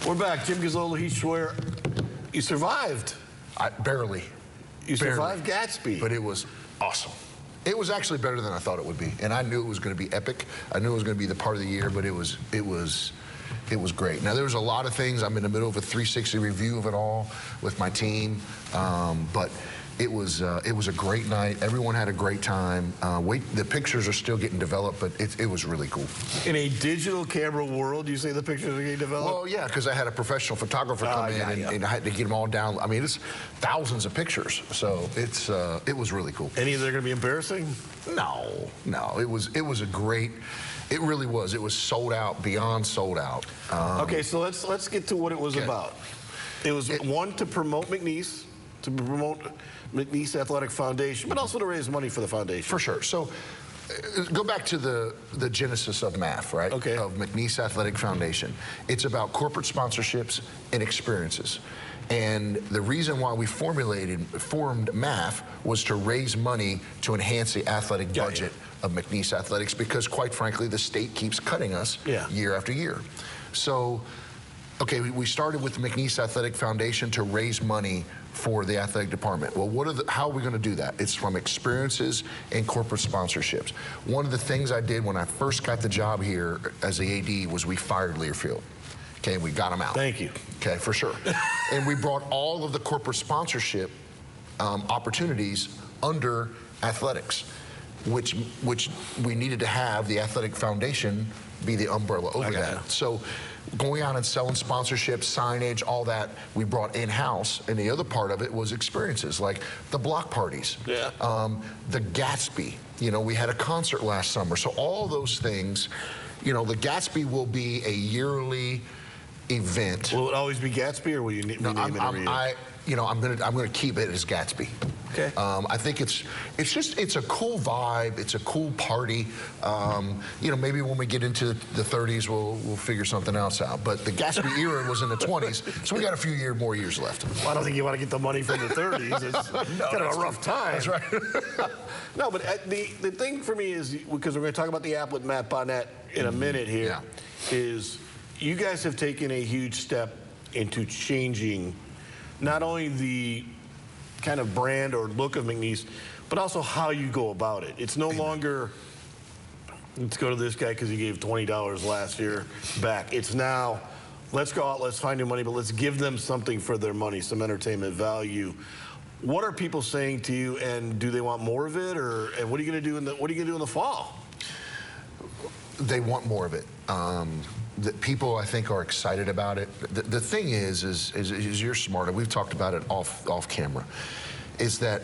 We're back. Jim Gazzola, Heath Schwer. You survived. Barely. You survived Gatsby. But it was awesome. It was actually better than I thought it would be, and I knew it was going to be epic. I knew it was going to be the part of the year, but it was great. Now, there was a lot of things. I'm in the middle of a 360 review of it all with my team, but it was a great night. Everyone had a great time. The pictures are still getting developed, but it was really cool. In a digital camera world, you say the pictures are getting developed? Well, yeah, because I had a professional photographer come in, and I had to get them all down. I mean, it's thousands of pictures, so it was really cool. Any of them are going to be embarrassing? No. It was a great. It really was. It was sold out, beyond sold out. Okay, so let's get to what it was about. It was one, to promote McNeese, to promote McNeese Athletic Foundation, but also to raise money for the foundation. For sure. So go back to the genesis of MAF, right? Okay. Of McNeese Athletic Foundation. It's about corporate sponsorships and experiences. And the reason why we formed MAF was to raise money to enhance the athletic budget of McNeese Athletics, because quite frankly, the state keeps cutting us year after year. So, okay, we started with the McNeese Athletic Foundation to raise money for the athletic department. Well, how are we going to do that? It's from experiences and corporate sponsorships. One of the things I did when I first got the job here as the AD was we fired Learfield. Okay, we got him out. Thank you. Okay, for sure. And we brought all of the corporate sponsorship opportunities under athletics, which we needed to have the athletic foundation be the umbrella over that. So going out and selling sponsorships, signage, all that, we brought in-house. And the other part of it was experiences, like the block parties, the Gatsby. You know, we had a concert last summer. So all those things, you know, the Gatsby will be a yearly event. Will it always be Gatsby, or will you name it every year? I'm gonna keep it as Gatsby. Okay. I think it's a cool vibe. It's a cool party. You know, maybe when we get into the 30s, we'll figure something else out. But the Gatsby era was in the 20s, so we got a few more years left. Well, I don't think you want to get the money from the 30s. It's kind of a rough time. That's right. No, but the thing for me is, because we're going to talk about the app with Matt Bonnet in a minute here, is you guys have taken a huge step into changing not only the kind of brand or look of McNeese, but also how you go about it. It's no longer, let's go to this guy because he gave $20 last year back. It's now, let's go out, let's find new money, but let's give them something for their money, some entertainment value. What are people saying to you, and do they want more of it, and what are you going to do in the fall? They want more of it. The people, I think, are excited about it. The thing is you're smarter. We've talked about it off camera. Is that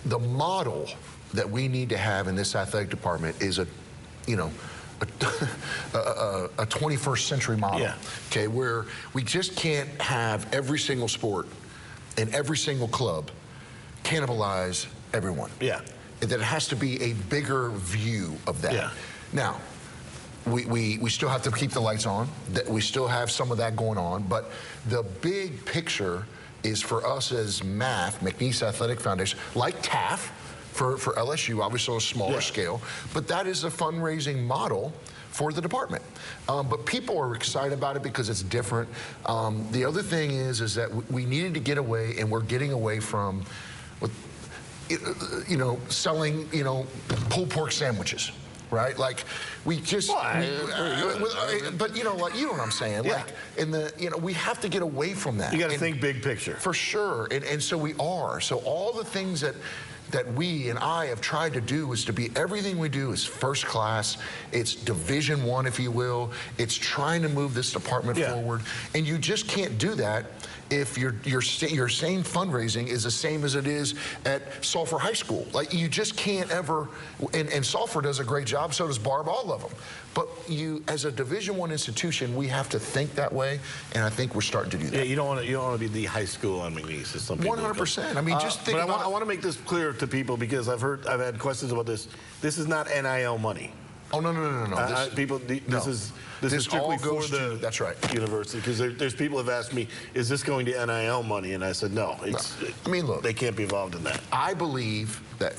the model that we need to have in this athletic department is a 21st century model. Okay, where we just can't have every single sport and every single club cannibalize everyone. That it has to be a bigger view of that. Now, we still have to keep the lights on. We still have some of that going on, but the big picture is for us as McNeese Athletic Foundation, like TAF for LSU, obviously on a smaller scale, but that is a fundraising model for the department. But people are excited about it because it's different. The other thing is that we needed to get away, and we're getting away from, selling, pulled pork sandwiches. Right, like we just, but you know what I'm saying. Like, we have to get away from that. You got to think big picture. For sure, and so we are. So all the things that we and I have tried to do is to be, everything we do is first class. It's Division I, if you will. It's trying to move this department forward, and you just can't do that if your same fundraising is the same as it is at Sulphur High School. Like, you just can't ever, and Sulphur does a great job, so does Barb, all of them. But as a Division I institution, we have to think that way, and I think we're starting to do that. Yeah, you don't want to be the high school on McNeese. 100%. I mean, just think about I want to make this clear to people, because I've had questions about this. This is not NIL money. Oh, no. This is strictly for the that's right. university, because there's people have asked me, is this going to NIL money? And I said, no. I mean, look, they can't be involved in that. I believe that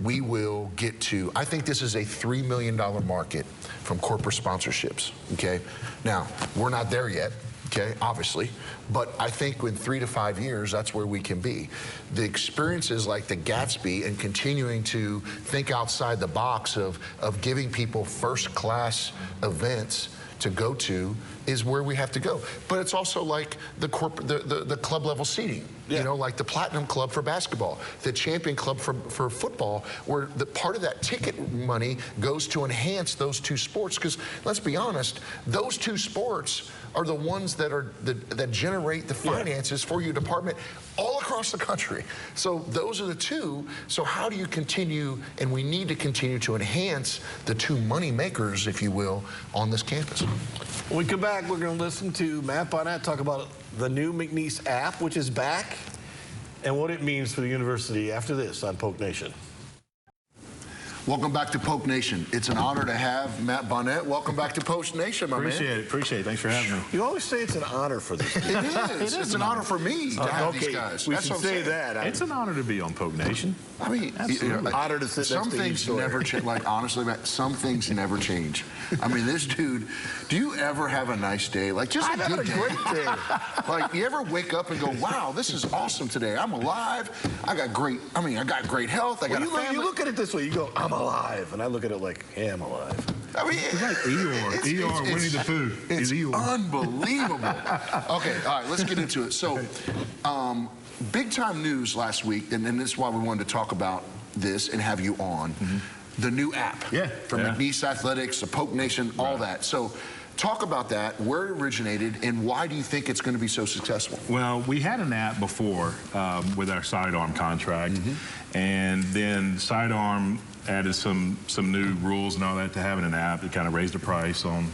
we will get to, I think this is a $3 million market from corporate sponsorships, okay? Now, we're not there yet. Okay, obviously, but I think in 3 to 5 years, that's where we can be. The experiences like the Gatsby and continuing to think outside the box of giving people first-class events to go to is where we have to go. But it's also like the club level seating. You know, like the Platinum Club for basketball, the Champion Club for football, where the part of that ticket money goes to enhance those two sports. Because let's be honest, those two sports are the ones that generate the finances for your department all across the country. So those are the two. So how do you continue, and we need to continue to enhance the two money makers, if you will, on this campus. When we come back, we're going to listen to Matt Barnett talk about the new McNeese app, which is back, and what it means for the university after this on Polk Nation. Welcome back to Polk Nation. It's an honor to have Matt Barnett. Welcome back to Polk Nation, my man. Appreciate it. Thanks for having me. You always say it's an honor for these people. It is. It's an honor for me to have these guys. We should say that. It's an honor to be on Polk Nation. I mean, honor to sit some things never change. Like, honestly, Matt, some things never change. I mean, this dude, do you ever have a nice day? Like, just a good day. Great day. Like, you ever wake up and go, wow, this is awesome today. I'm alive. I got great health. I got a family. You look at it this way. You go, I'm alive. And I look at it like, hey, I'm alive. I mean, it's like Eeyore, Winnie the Pooh. It's unbelievable. Okay, all right, let's get into it. So, big time news last week, and this is why we wanted to talk about this and have you on. The new app from McNeese Athletics, the Polk Nation, all that. So, talk about that, where it originated, and why do you think it's going to be so successful? Well, we had an app before with our sidearm contract, and then sidearm added some new rules and all that to having an app. It kind of raised the price on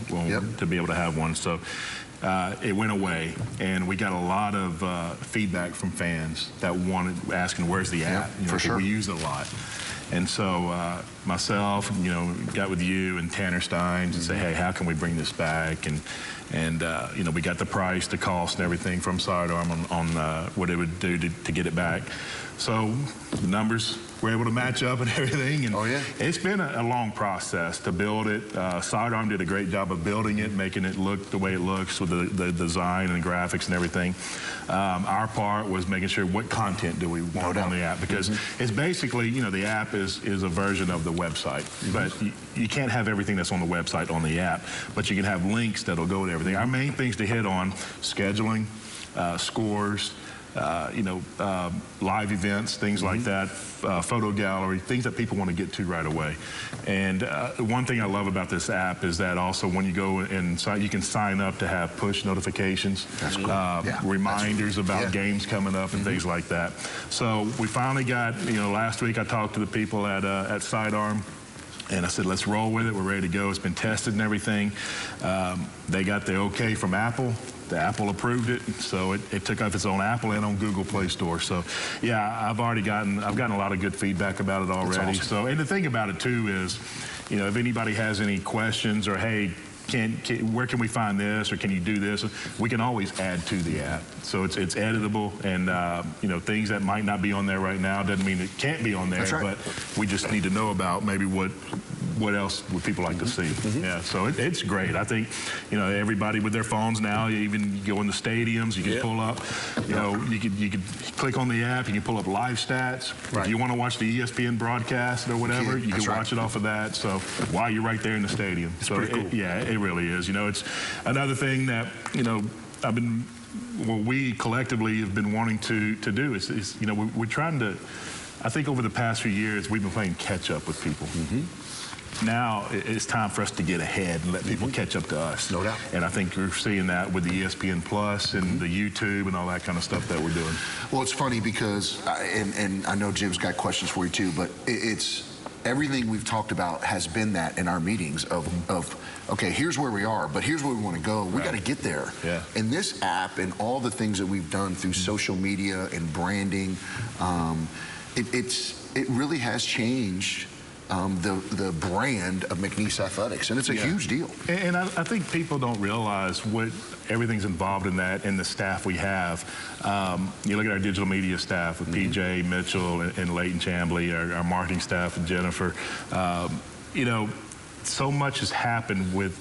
to be able to have one. So it went away, and we got a lot of feedback from fans that asking, where's the app? For sure. We use it a lot. And so myself, got with you and Tanner Steins and say, hey, how can we bring this back? And we got the price, the cost, and everything from sidearm on what it would do to get it back. So the numbers were able to match up and everything. And it's been a long process to build it. Sidearm did a great job of building it, making it look the way it looks with the design and the graphics and everything. Our part was making sure what content do we want on the app, because it's basically, the app is a version of the website, but you can't have everything that's on the website on the app, but you can have links that'll go to everything. Our main things to hit on: scheduling, scores, live events, things like that, photo gallery, things that people want to get to right away. And one thing I love about this app is that also when you go and you can sign up to have push notifications, reminders about games coming up and things like that. So we finally got, last week I talked to the people at Sidearm, and I said, let's roll with it. We're ready to go. It's been tested and everything. They got the okay from Apple. The Apple approved it, so it took off its own Apple and on Google Play Store. So, yeah, I've gotten a lot of good feedback about it already. Awesome. So, and the thing about it too is, if anybody has any questions or hey, where can we find this, or can you do this? We can always add to the app. So it's editable, and things that might not be on there right now doesn't mean it can't be on there. But we just need to know about maybe what else would people like to see. Yeah, so it's great. I think everybody with their phones now, you even go in the stadiums, you can pull up, you could click on the app, you can pull up live stats. If you want to watch the ESPN broadcast or whatever, you can watch it off of that. So while you're right there in the stadium. It's pretty cool. It really is. It's another thing that we collectively have been wanting to do is we're trying to. I think over the past few years we've been playing catch up with people. Now it's time for us to get ahead and let people catch up to us. No doubt. And I think we're seeing that with the ESPN Plus and the YouTube and all that kind of stuff that we're doing. Well, it's funny because, and I know Jim's got questions for you too, but it's everything we've talked about has been that in our meetings of okay, here's where we are, but here's where we want to go. We got to get there. Yeah. And this app and all the things that we've done through social media and branding, it really has changed the brand of McNeese Athletics, and it's a huge deal. And I think people don't realize what everything's involved in that and the staff we have. You look at our digital media staff with PJ Mitchell and Leighton Chambly, our marketing staff with Jennifer. You know, so much has happened with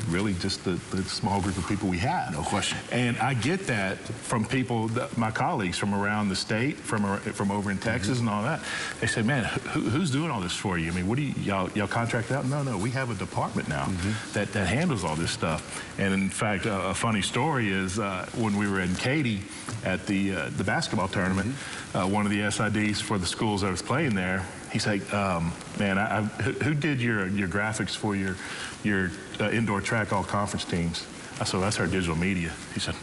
really just the small group of people we have. No question. And I get that from people, my colleagues from around the state, from over in Texas and all that. They say, man, who's doing all this for you? I mean, what do y'all contract out? No, we have a department now that handles all this stuff. And in fact, a funny story is when we were in Katy at the basketball tournament, one of the SIDs for the schools that was playing there, he's like, man, who did your graphics for your indoor track all conference teams? I said, that's our digital media. He said,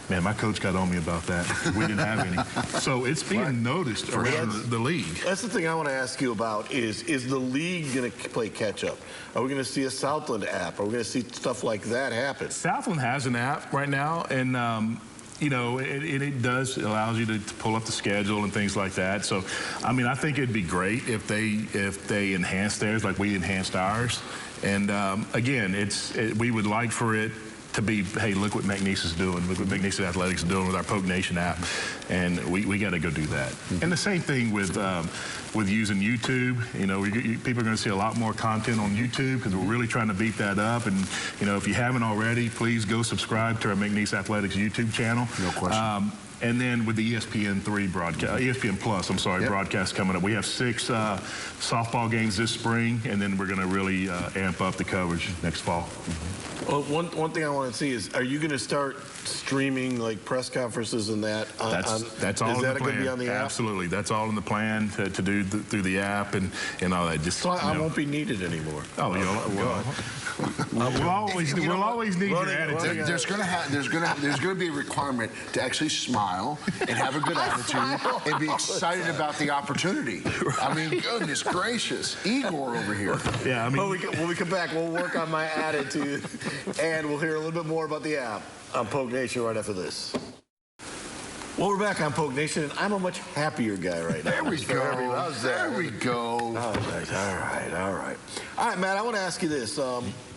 man, my coach got on me about that. We didn't have any. So it's being noticed around the league. That's the thing I want to ask you about is the league going to play catch up? Are we going to see a Southland app? Are we going to see stuff like that happen? Southland has an app right now, and you know, it allows you to pull up the schedule and things like that. So, I mean, I think it'd be great if they enhance theirs like we enhanced ours. And again, we would like for it to be, hey, look what McNeese is doing, look what McNeese Athletics is doing with our Poke Nation app, and we got to go do that. And the same thing with using YouTube. You know, people are going to see a lot more content on YouTube because we're really trying to beat that up. And you know, if you haven't already, please go subscribe to our McNeese Athletics YouTube channel. No question. And then with the ESPN3 broadcast, ESPN Plus, I'm sorry, broadcast coming up. We have 6 softball games this spring, and then we're going to really amp up the coverage next fall. Well, one thing I want to see is, are you going to start streaming like press conferences and that? That's all in the plan. Is that going to be on the app? Absolutely, that's all in the plan to do through the app and all that. Just so I won't be needed anymore. Oh, we'll always need your attitude. There's going to be a requirement to actually smile and have a good attitude and be excited about the opportunity. I mean, goodness gracious, Igor over here. Yeah, I mean, when we come back, we'll work on my attitude, and we'll hear a little bit more about the app on Poke Nation right after this. Well, we're back on Poke Nation, and I'm a much happier guy right now. There we go. There we go. All right. All right, Matt, I want to ask you this.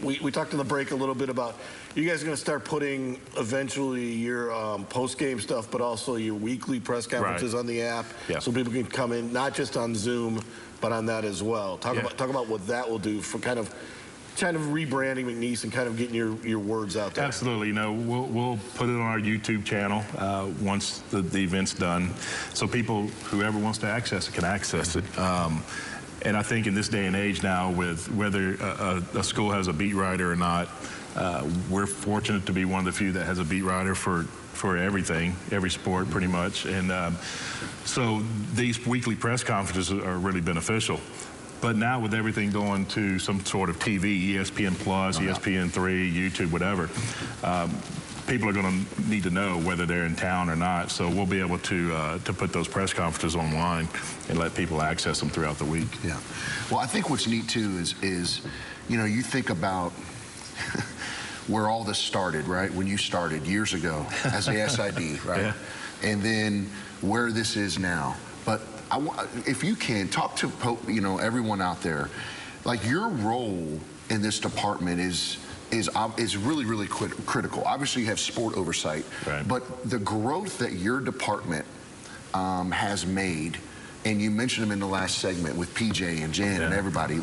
We talked in the break a little bit about you guys are going to start putting eventually your post-game stuff, but also your weekly press conferences on the app, so people can come in, not just on Zoom, but on that as well. Talk about what that will do for kind of rebranding McNeese and kind of getting your words out there. Absolutely. You know, we'll put it on our YouTube channel once the event's done, so people, whoever wants to access it, can access it. And I think in this day and age now, with whether a school has a beat writer or not, we're fortunate to be one of the few that has a beat writer for everything, every sport pretty much. And so these weekly press conferences are really beneficial. But now with everything going to some sort of TV, ESPN Plus, ESPN3, YouTube, whatever, people are going to need to know whether they're in town or not. So we'll be able to put those press conferences online and let people access them throughout the week. Yeah. Well, I think what's neat too is you know, you think about where all this started, right? When you started years ago as a SID, right? Yeah. And then where this is now. But if you can talk to everyone out there, like your role in this department is really, really critical. Obviously, you have sport oversight, but the growth that your department has made, and you mentioned them in the last segment with PJ and Jan and everybody,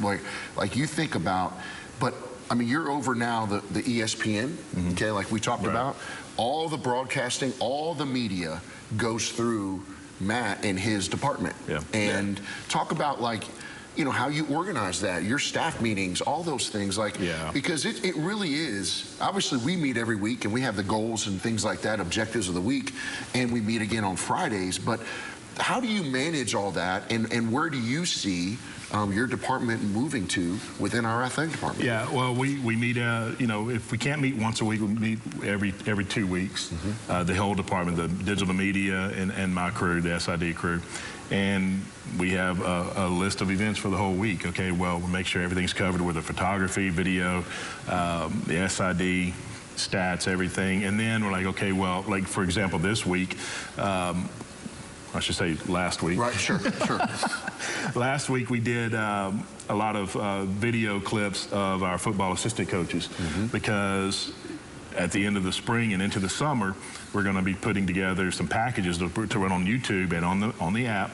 like you think about, but I mean, you're over now the ESPN, okay, like we talked about. All the broadcasting, all the media goes through Matt and his department. And talk about, like, you know, how you organize that, your staff meetings, all those things, like, because it really is, obviously we meet every week and we have the goals and things like that, objectives of the week, and we meet again on Fridays, but how do you manage all that, and where do you see your department moving to within our athletic department? Yeah, well, we meet, you know, if we can't meet once a week, we meet every 2 weeks. The whole department, the digital media and my crew, the SID crew. And we have a list of events for the whole week. Okay, well, we'll make sure everything's covered with the photography, video, the SID, stats, everything. And then we're like, okay, well, like, for example, this week, I should say last week. Right, sure. Last week we did a lot of video clips of our football assistant coaches because at the end of the spring and into the summer, we're going to be putting together some packages to run on YouTube and on the app,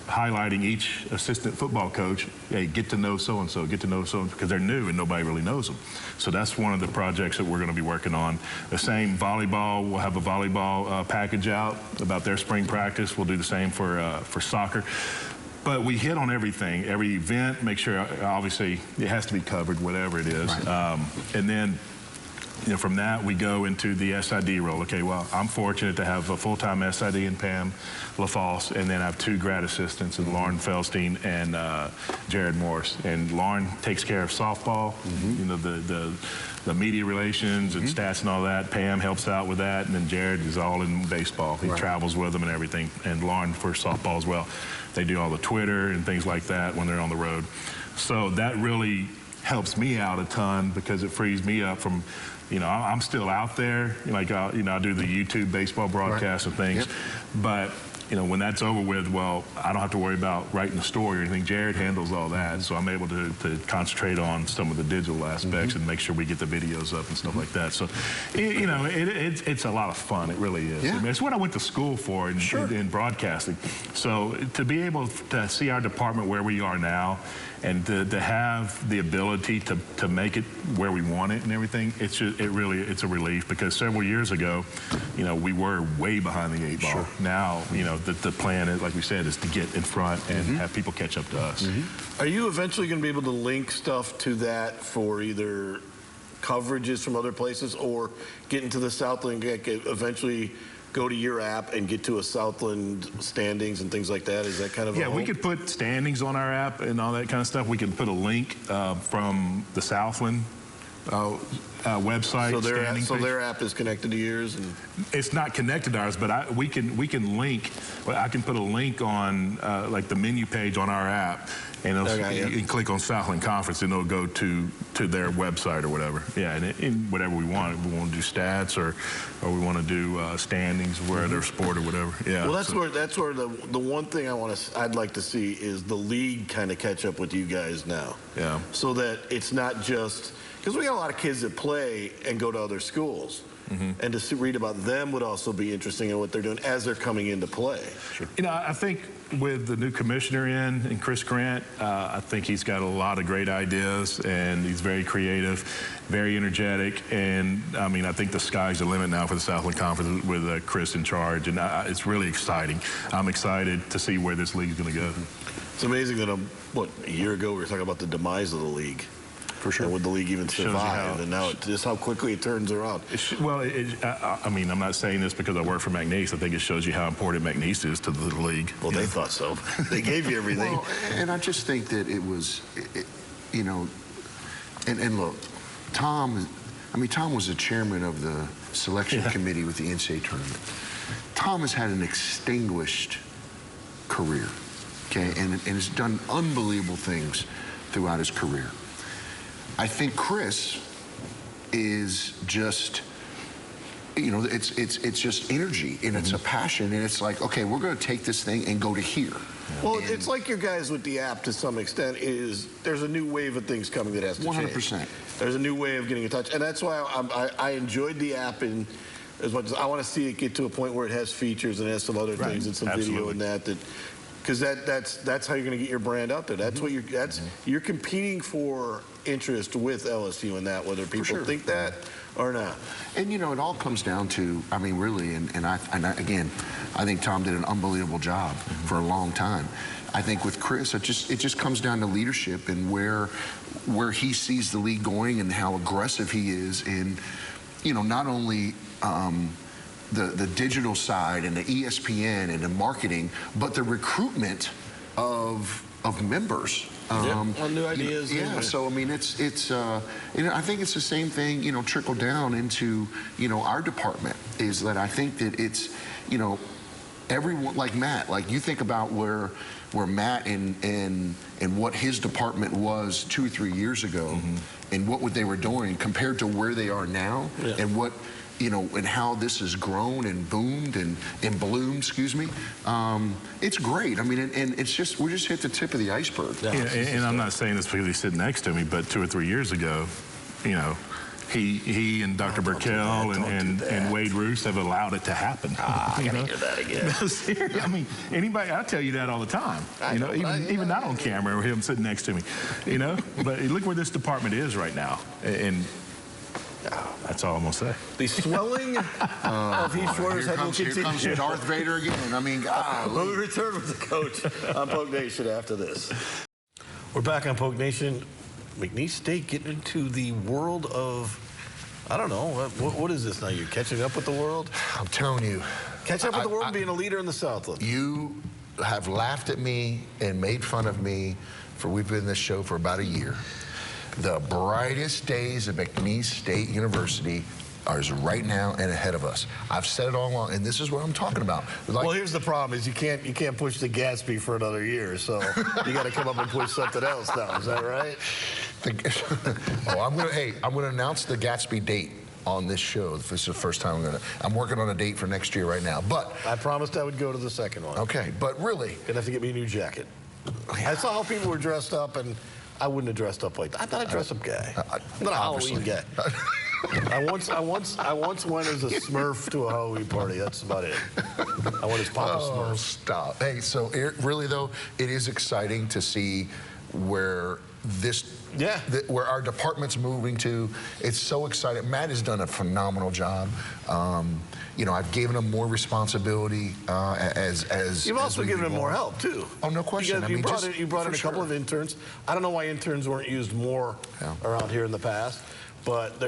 highlighting each assistant football coach. Hey, get to know so-and-so, get to know so-and-so, because they're new and nobody really knows them. So that's one of the projects that we're going to be working on. The same volleyball, we'll have a volleyball package out about their spring practice. We'll do the same for soccer. But we hit on everything, every event, make sure, obviously, it has to be covered, whatever it is. Right. And then, you know, from that, we go into the SID role. Okay, well, I'm fortunate to have a full-time SID in Pam LaFosse, and then I have 2 grad assistants in Lauren Feldstein and Jared Morris. And Lauren takes care of softball, you know, the media relations and stats and all that. Pam helps out with that, and then Jared is all in baseball. He travels with them and everything, and Lauren for softball as well. They do all the Twitter and things like that when they're on the road. So that really helps me out a ton because it frees me up from, you know, I'm still out there, like, you know, I do the YouTube baseball broadcasts and things, but, you know, when that's over with, well, I don't have to worry about writing the story or anything. Jared handles all that, so I'm able to concentrate on some of the digital aspects and make sure we get the videos up and stuff like that. So, you know, it's a lot of fun. It really is. I mean, it's what I went to school for in broadcasting. So to be able to see our department where we are now, and to have the ability to make it where we want it and everything, it's a relief, because several years ago, you know, we were way behind the 8 ball. Now, you know, the plan is, like we said, is to get in front and have people catch up to us. Are you eventually going to be able to link stuff to that for either coverages from other places or get into the Southland, eventually go to your app and get to a Southland standings and things like that? Is that kind of we could put standings on our app and all that kind of stuff. We can put a link from the Southland website. So their app is connected to yours, and it's not connected to ours, but we can link. I can put a link on like the menu page on our app, and you can click on Southland Conference, and it'll go to their website or whatever. Yeah, and whatever we want. If we want to do stats or we want to do standings, where their sport or whatever. Yeah. Well, that's where the one thing I'd like to see is the league kind of catch up with you guys now. Yeah. So that it's not just, because we got a lot of kids that play and go to other schools. And to read about them would also be interesting in what they're doing as they're coming into play. You know, I think with the new commissioner and Chris Grant, I think he's got a lot of great ideas, and he's very creative, very energetic, and I mean, I think the sky's the limit now for the Southland Conference with Chris in charge, and it's really exciting. I'm excited to see where this league's going to go. It's amazing that a year ago we were talking about the demise of the league. For sure. And would the league even survive? And now just how quickly it turns around. I mean, I'm not saying this because I work for McNeese. I think it shows you how important McNeese is to the league. Well, they thought so. They gave you everything. Well, and I just think that it was, you know, and look, Tom was the chairman of the selection committee with the NCAA tournament. Tom has had an extinguished career, okay, and has done unbelievable things throughout his career. I think Chris is just, you know, it's just energy, and it's a passion, and it's like, okay, we're going to take this thing and go to here. Well, it's like your guys with the app to some extent there's a new wave of things coming that has to change. 100%. There's a new way of getting in touch, and that's why I enjoyed the app in as much as I want to see it get to a point where it has features and has some other things and some video and that. Because that's how you're going to get your brand out there. That's what you're competing for interest with LSU in that, whether people think that or not. And you know, it all comes down to, I mean, really, and again, I think Tom did an unbelievable job for a long time. I think with Chris, it just comes down to leadership and where he sees the league going and how aggressive he is in, you know, not only the digital side and the ESPN and the marketing, but the recruitment of members. On new ideas. Yeah, so I mean, it's you know, I think it's the same thing, you know, trickle down into, you know, our department, is that I think that it's, you know, everyone, like Matt, like you think about where Matt and what his department was 2 or 3 years ago, and what they were doing compared to where they are now, and what, you know, and how this has grown and boomed and bloomed, excuse me, it's great. I mean, and it's just, we're just hit the tip of the iceberg. Yeah, and I'm not saying this because he's sitting next to me, but 2 or 3 years ago, you know, he and Dr. Burkell and Wade Roos have allowed it to happen. I gotta hear that again. No, seriously. I mean, anybody, I tell you that all the time. You know, even not on camera or him sitting next to me. You know, but look where this department is right now, and that's all I'm gonna say. The swelling of Heath Schroeder's head will continue. Here comes Darth Vader again. I mean, God. We'll return with the coach on Poke Nation after this. We're back on Poke Nation. McNeese State getting into the world of, I don't know, what is this now? You're catching up with the world? I'm telling you. Catching up with the world and being a leader in the Southland. You have laughed at me and made fun of me we've been in this show for about a year. The brightest days of McNeese State University are right now and ahead of us. I've said it all along, and this is what I'm talking about. Like, well, here's the problem: is you can't push the Gatsby for another year, so you got to come up and push something else now. Is that right? I'm gonna announce the Gatsby date on this show. This is the first time I'm working on a date for next year right now. But I promised I would go to the second one. Okay, but really, gonna have to get me a new jacket. I saw how people were dressed up, and I wouldn't have dressed up like that. I'm not a dress-up guy. I'm not a Halloween guy. I once went as a Smurf to a Halloween party. That's about it. I went as Papa Smurf. Stop. Hey, so really though, it is exciting to see where where our department's moving to. It's so exciting. Matt has done a phenomenal job. You know, I've given him more responsibility as you've also given him more help too. Oh, no question. You brought in a couple of interns. I don't know why interns weren't used more around here in the past. But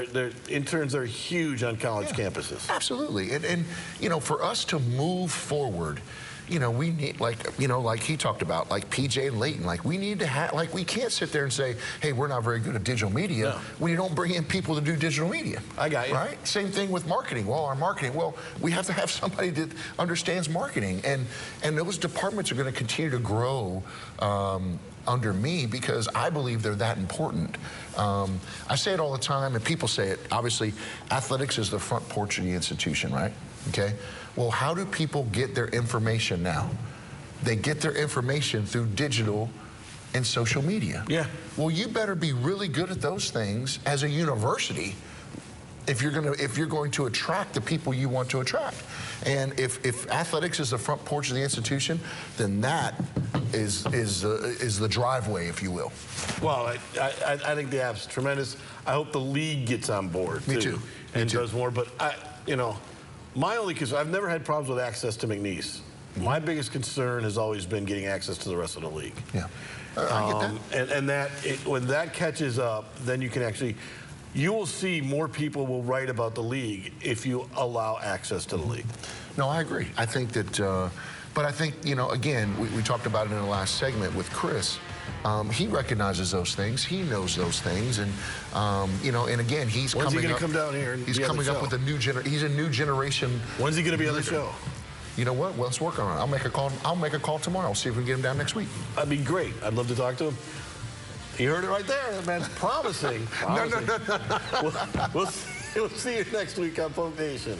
interns are huge on college campuses. Absolutely, and you know, for us to move forward, you know, we need, like he talked about, like PJ and Leighton, like we need to have, like we can't sit there and say, hey, we're not very good at digital media when you don't bring in people to do digital media. I got you. Right? Same thing with marketing. Well, our marketing, we have to have somebody that understands marketing, and those departments are going to continue to grow under me because I believe they're that important. I say it all the time, and people say it. Obviously, athletics is the front porch of the institution, right? Okay. Well, how do people get their information now? They get their information through digital and social media. Yeah. Well, you better be really good at those things as a university if you're going to attract the people you want to attract. And if athletics is the front porch of the institution, then that is the driveway, if you will. Well, I think the app's tremendous. I hope the league gets on board too. And does more. But you know, my only concern, I've never had problems with access to McNeese. My biggest concern has always been getting access to the rest of the league. Yeah, I get that. And when that catches up, then you can actually. You will see more people will write about the league if you allow access to the league. No, I agree. I think that, but I think, you know, again, we talked about it in the last segment with Chris. He recognizes those things. He knows those things. And, you know, and again, he's When's coming he up. Come down here and he's coming up with a new generation. He's a new generation. When's he going to be on the show? You know what? Well, let's work on it. I'll make a call. I'll make a call tomorrow. I'll see if we can get him down next week. That'd be great. I'd love to talk to him. You heard it right there. That man's promising. No. We'll see you next week on Poke Nation.